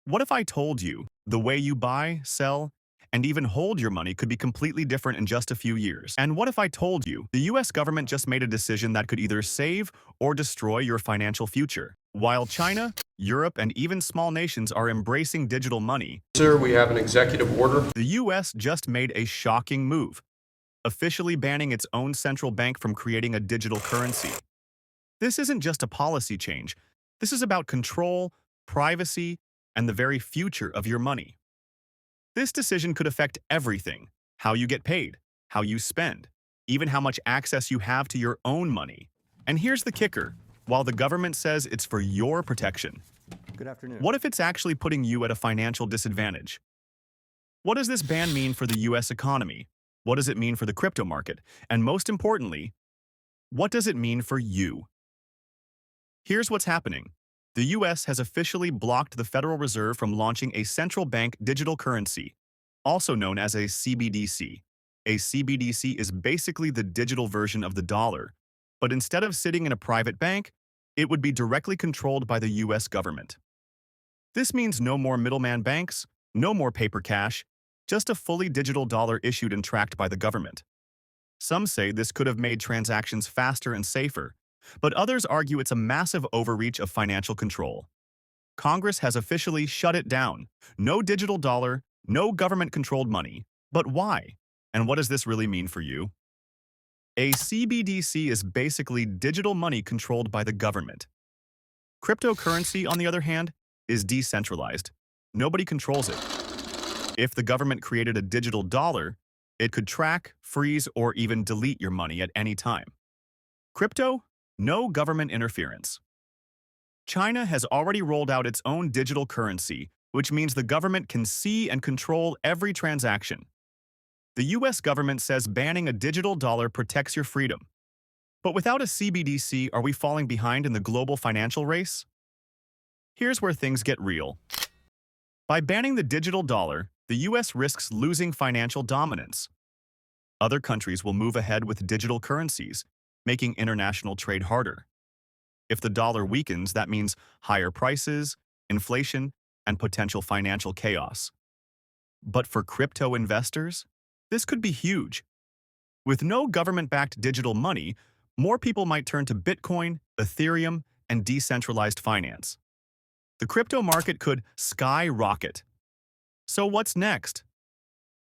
What if I told you the way you buy, sell, and even hold your money could be completely different in just a few years? And what if I told you the US government just made a decision that could either save or destroy your financial future? While China, Europe, and even small nations are embracing digital money, Sir, we have an executive order. the US just made a shocking move, officially banning its own central bank from creating a digital currency. This isn't just a policy change. This is about control, privacy, and the very future of your money. This decision could affect everything: how you get paid, how you spend, even how much access you have to your own money. And here's the kicker: while the government says it's for your protection, Good afternoon. what if it's actually putting you at a financial disadvantage? What does this ban mean for the US economy? What does it mean for the crypto market? And most importantly, what does it mean for you? Here's what's happening. The US has officially blocked the Federal Reserve from launching a central bank digital currency, also known as a CBDC. A CBDC is basically the digital version of the dollar, but instead of sitting in a private bank, it would be directly controlled by the US government. This means no more middleman banks, no more paper cash, just a fully digital dollar issued and tracked by the government. Some say this could have made transactions faster and safer, but others argue it's a massive overreach of financial control. Congress has officially shut it down. No digital dollar, no government-controlled money. But why? And what does this really mean for you? A CBDC is basically digital money controlled by the government. Cryptocurrency, on the other hand, is decentralized. Nobody controls it. If the government created a digital dollar, it could track, freeze, or even delete your money at any time. Crypto? No government interference. China has already rolled out its own digital currency, which means the government can see and control every transaction. The US government says banning a digital dollar protects your freedom. But without a CBDC, are we falling behind in the global financial race? Here's where things get real. By banning the digital dollar, the US risks losing financial dominance. Other countries will move ahead with digital currencies, making international trade harder. If the dollar weakens, that means higher prices, inflation, and potential financial chaos. But for crypto investors, this could be huge. With no government-backed digital money, more people might turn to Bitcoin, Ethereum, and decentralized finance. The crypto market could skyrocket. So what's next?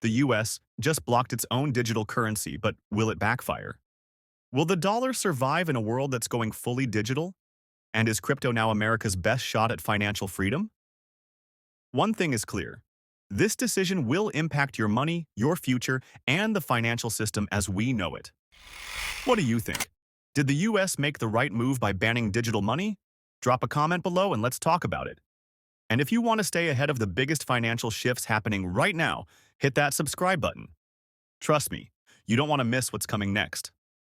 The US just blocked its own digital currency, but will it backfire? Will the dollar survive in a world that's going fully digital? And is crypto now America's best shot at financial freedom? One thing is clear. This decision will impact your money, your future, and the financial system as we know it. What do you think? Did the US make the right move by banning digital money? Drop a comment below and let's talk about it. And if you want to stay ahead of the biggest financial shifts happening right now, hit that subscribe button. Trust me, you don't want to miss what's coming next.